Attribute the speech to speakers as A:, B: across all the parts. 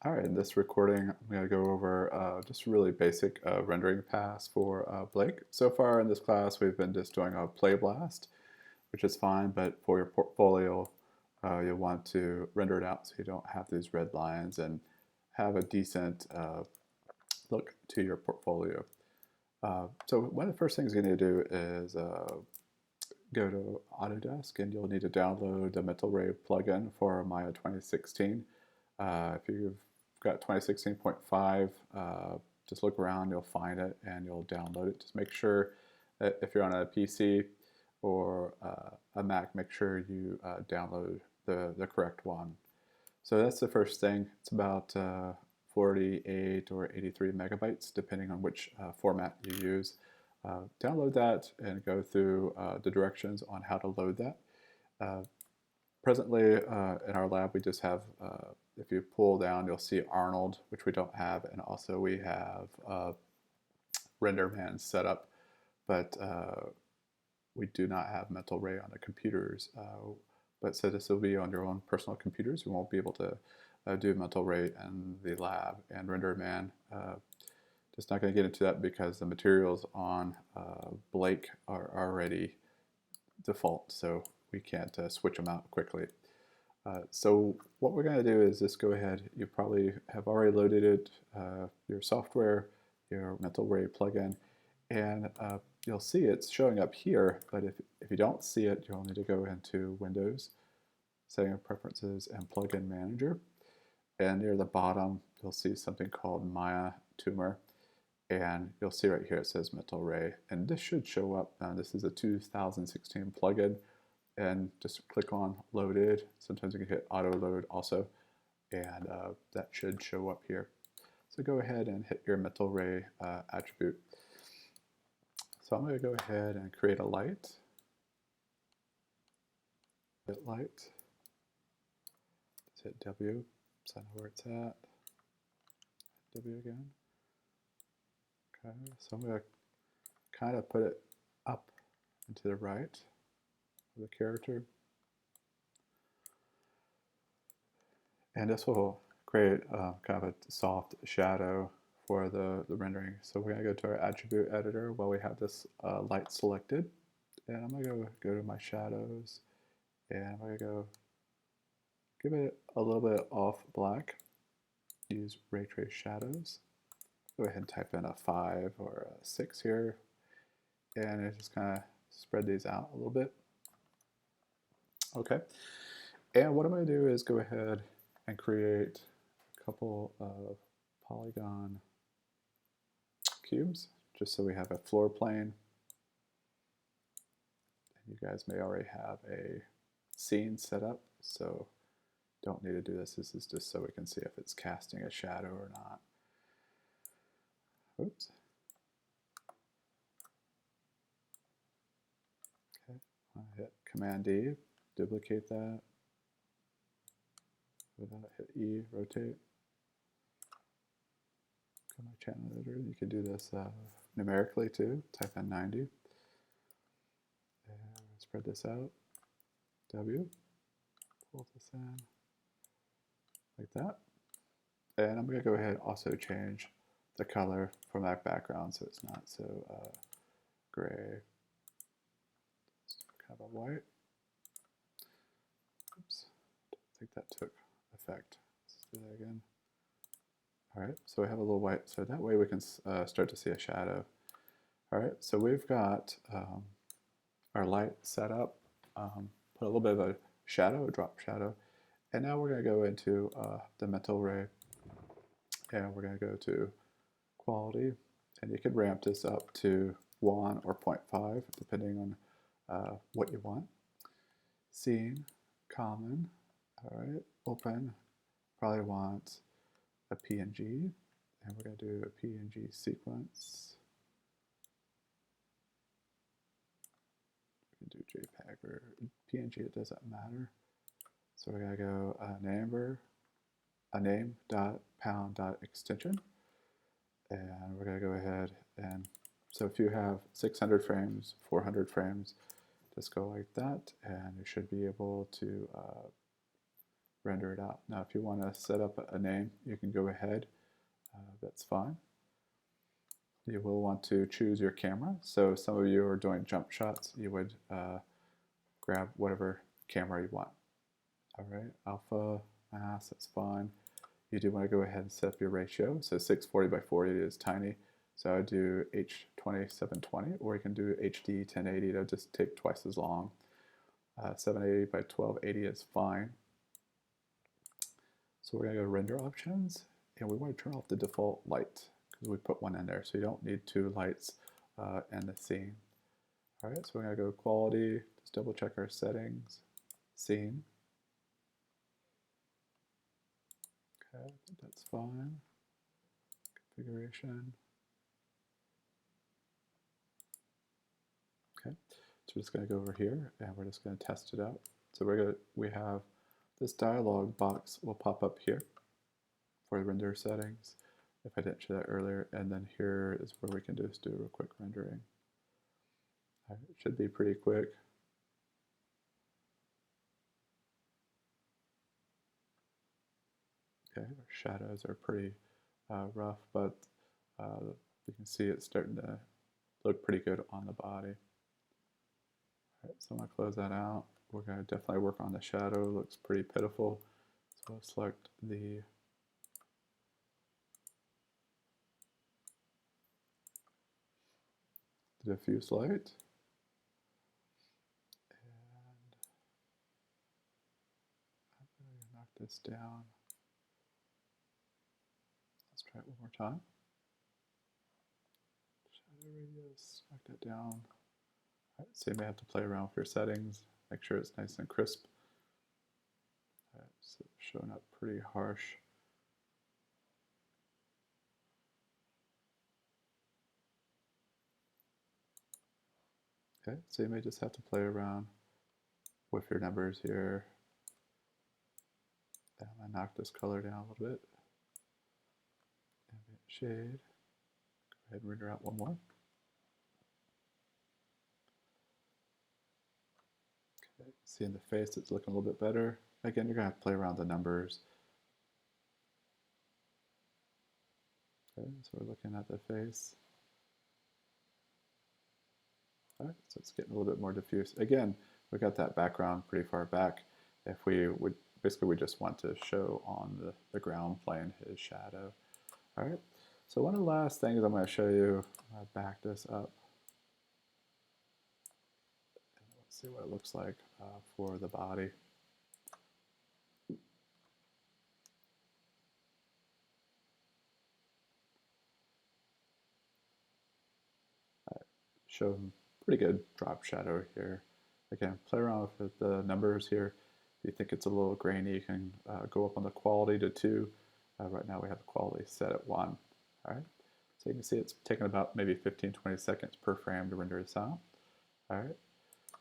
A: All right, in this recording, I'm going to go over just a really basic rendering pass for Blake. So far in this class, we've been just doing a play blast, which is fine, but for your portfolio, you'll want to render it out so you don't have these red lines and have a decent look to your portfolio. So one of the first things you need to do is go to Autodesk, and you'll need to download the Mental Ray plugin for Maya 2016. If you've got 2016.5, just look around, you'll find it, and you'll download it. Just make sure that if you're on a PC or a Mac, make sure you download the correct one. So that's the first thing. It's about 48 or 83 megabytes, depending on which format you use. Download that and go through the directions on how to load that. Presently, in our lab, we just have, if you pull down, you'll see Arnold, which we don't have, and also we have RenderMan set up, but we do not have Mental Ray on the computers. But so this will be on your own personal computers. You won't be able to do Mental Ray in the lab, and RenderMan. Just not going to get into that because the materials on Blake are already default, so we can't switch them out quickly. So what we're going to do is just go ahead. You probably have already loaded it, your software, your Mental Ray plugin, and you'll see it's showing up here, but if you don't see it, you'll need to go into Windows, Setting Preferences, and Plugin Manager. And near the bottom, you'll see something called Maya Tumor. And you'll see right here it says Mental Ray, and this should show up. This is a 2016 plugin, and just click on Loaded. Sometimes you can hit Auto Load also, and that should show up here. So go ahead and hit your Mental Ray attribute. So I'm going to go ahead and create a light. Hit light. Just hit W, so I know where it's at. W again. Okay, so I'm going to kind of put it up and to the right of the character. And this will create kind of a soft shadow for the rendering. So we're going to go to our attribute editor while we have this light selected. And I'm going to go to my shadows, and I'm going to go give it a little bit off black. Use ray trace shadows. Go ahead and type in a 5 or a 6 here, and just kind of spread these out a little bit. Okay, and what I'm going to do is go ahead and create a couple of polygon cubes, just so we have a floor plane. And you guys may already have a scene set up, so don't need to do this. This is just so we can see if it's casting a shadow or not. Oops. Okay, I'll hit Command D, duplicate that. With that, hit E, rotate. Go to my channel editor. You can do this numerically too. Type in 90. And spread this out. W. Pull this in like that. And I'm going to go ahead and also change the color from that background so it's not so gray. Just kind of a white. Oops, I think that took effect. Let's do that again. All right, so we have a little white, so that way we can start to see a shadow. All right, so we've got our light set up, put a little bit of a shadow, a drop shadow, and now we're going to go into the Mental Ray, and we're going to go to Quality, and you can ramp this up to 1 or 0.5 depending on what you want. Scene, Common, all right, Open, probably want a PNG, and we're going to do a PNG sequence. We can do JPEG or PNG, it doesn't matter. So we're going to go a name.pound.extension. And we're going to go ahead and, so if you have 600 frames, 400 frames, just go like that, and you should be able to render it out. Now if you want to set up a name, you can go ahead. That's fine. You will want to choose your camera. So some of you are doing jump shots. You would grab whatever camera you want. All right, alpha, mass, that's fine. You do want to go ahead and set up your ratio. So 640 by 40 is tiny. So I would do H20 720, or you can do HD 1080. It'll just take twice as long. 780 by 1280 is fine. So we're going to go to render options, and we want to turn off the default light because we put one in there. So you don't need two lights in the scene. All right, so we're going to go quality, just double check our settings, scene. Okay, I think that's fine. Configuration. Okay, so we're just going to go over here and we're just going to test it out. So we have this dialog box will pop up here for the render settings, if I didn't show that earlier, and then here is where we can just do a quick rendering. It should be pretty quick. Okay, our shadows are pretty rough, but you can see it's starting to look pretty good on the body. All right, so I'm going to close that out. We're going to definitely work on the shadow. It looks pretty pitiful. So I'll select the diffuse light. And I'm going to knock this down. Let's try it one more time. Shadow radius, knock that down. All right, so you may have to play around with your settings, make sure it's nice and crisp. All right, so it's showing up pretty harsh. Okay, so you may just have to play around with your numbers here. I'm going to knock this color down a little bit. Ambient shade. Go ahead and render out one more. Okay, see in the face it's looking a little bit better. Again, you're going to have to play around the numbers. Okay, so we're looking at the face. All right, so it's getting a little bit more diffuse. Again, we got that background pretty far back. If we would, basically we just want to show on the ground plane his shadow. All right, so one of the last things I'm going to show you, I'm going to back this up. And let's see what it looks like for the body. Show pretty good drop shadow here. Again, play around with the numbers here. If you think it's a little grainy, you can go up on the quality to 2. Right now we have the quality set at 1. All right, so you can see it's taking about maybe 15-20 seconds per frame to render this out. All right,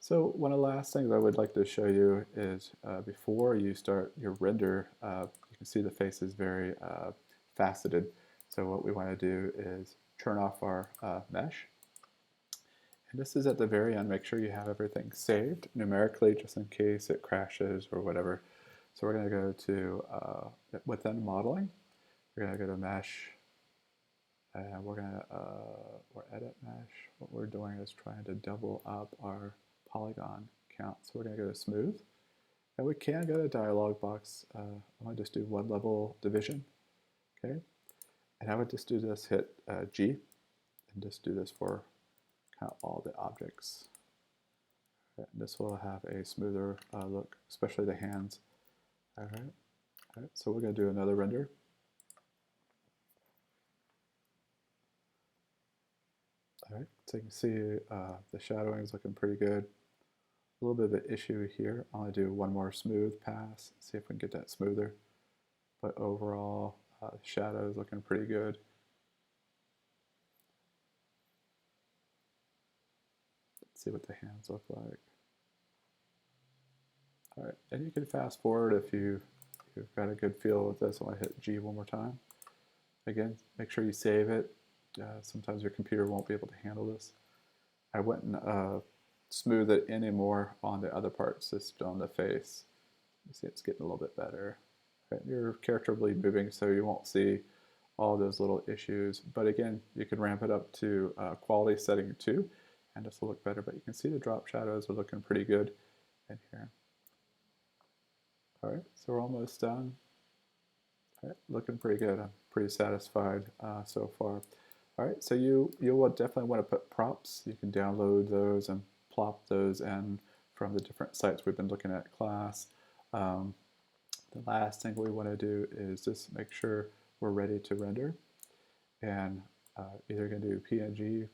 A: so one of the last things I would like to show you is before you start your render, you can see the face is very faceted. So what we want to do is turn off our mesh. And this is at the very end. Make sure you have everything saved numerically just in case it crashes or whatever. So we're going to go to within modeling. We're going to go to mesh, and we're going to or edit mesh. What we're doing is trying to double up our polygon count. So we're going to go to smooth, and we can go to dialog box. I'm going to just do one level division, okay? And I would just do this, hit G, and just do this for all the objects. And this will have a smoother look, especially the hands. All right, so we're going to do another render. All right, so you can see the shadowing is looking pretty good. A little bit of an issue here. I'm going to do one more smooth pass, see if we can get that smoother. But overall, the shadow is looking pretty good. See what the hands look like. All right, and you can fast forward if you've got a good feel with this. I'm going to hit G one more time. Again, make sure you save it. Sometimes your computer won't be able to handle this. I wouldn't smooth it anymore on the other parts, just on the face. You see it's getting a little bit better. Right? Your character will be moving, so you won't see all those little issues. But again, you can ramp it up to quality setting 2, and this will look better. But you can see the drop shadows are looking pretty good in here. All right, so we're almost done. All right, looking pretty good. I'm pretty satisfied so far. All right, so you will definitely want to put props. You can download those and plop those in from the different sites we've been looking at class. The last thing we want to do is just make sure we're ready to render, and either going to do PNG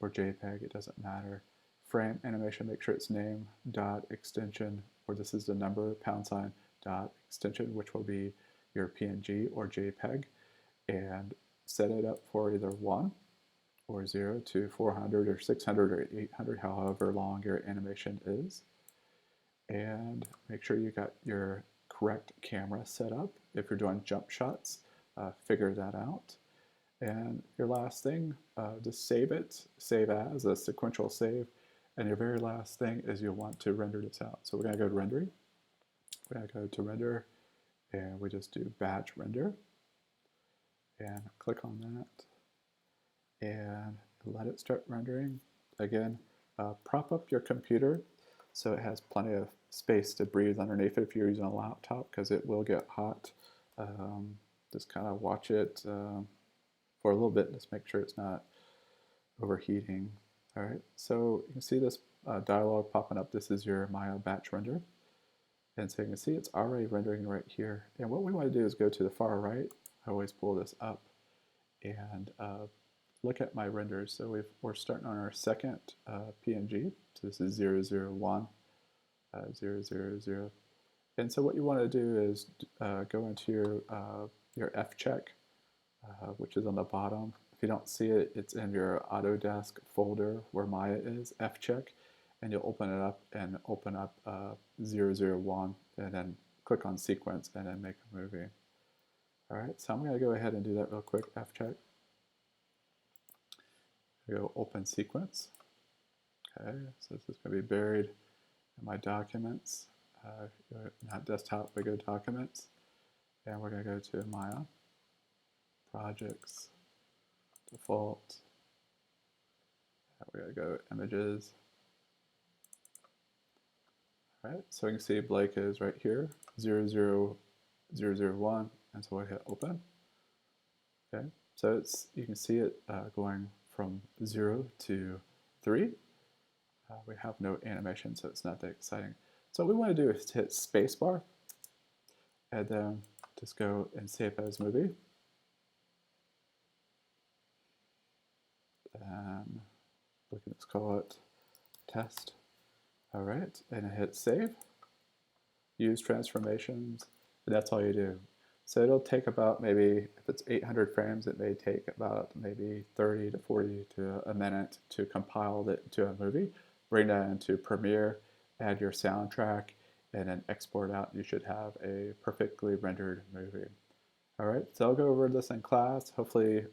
A: or JPEG, it doesn't matter. Frame animation, make sure it's name dot extension, or this is the number # dot extension, which will be your PNG or JPEG, and set it up for either 1 or 0 to 400 or 600 or 800, however long your animation is. And make sure you got your correct camera set up. If you're doing jump shots, figure that out. And your last thing, just save it, save as a sequential save. And your very last thing is you'll want to render this out. So we're going to go to rendering. We're going to go to render, and we just do batch render. And click on that. And let it start rendering. Again, prop up your computer so it has plenty of space to breathe underneath it if you're using a laptop, because it will get hot. Just kind of watch it for a little bit, just make sure it's not overheating. All right, so you can see this dialog popping up. This is your Maya batch render. And so you can see it's already rendering right here. And what we want to do is go to the far right. I always pull this up and look at my renders. So we're starting on our second PNG. So this is 001, 000. And so what you want to do is go into your FCheck, which is on the bottom. If you don't see it, it's in your Autodesk folder where Maya is, FCheck, and you'll open it up and open up 001, and then click on sequence and then make a movie. All right, so I'm going to go ahead and do that real quick, FCheck. Go open sequence. Okay, so this is going to be buried in my documents. Not desktop, but go documents. And we're going to go to Maya, projects, default. We're going to go images. All right, so you can see Blake is right here, 00001, and so I hit open. Okay, so you can see it going from 0 to 3. We have no animation, so it's not that exciting. So what we want to do is hit spacebar, and then just go and save as movie. And let's call it test. All right, and hit save. Use transformations, and that's all you do. So it'll take about maybe, if it's 800 frames, it may take about maybe 30 to 40 to a minute to compile it to a movie. Bring that into Premiere, add your soundtrack, and then export out. You should have a perfectly rendered movie. All right, so I'll go over this in class. Hopefully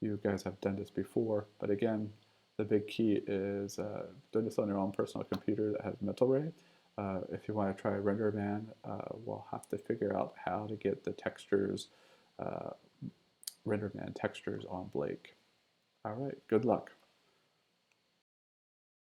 A: you guys have done this before, but again, the big key is doing this on your own personal computer that has MentalRay. If you want to try RenderMan, we'll have to figure out how to get the textures, RenderMan textures on Blake. All right, good luck.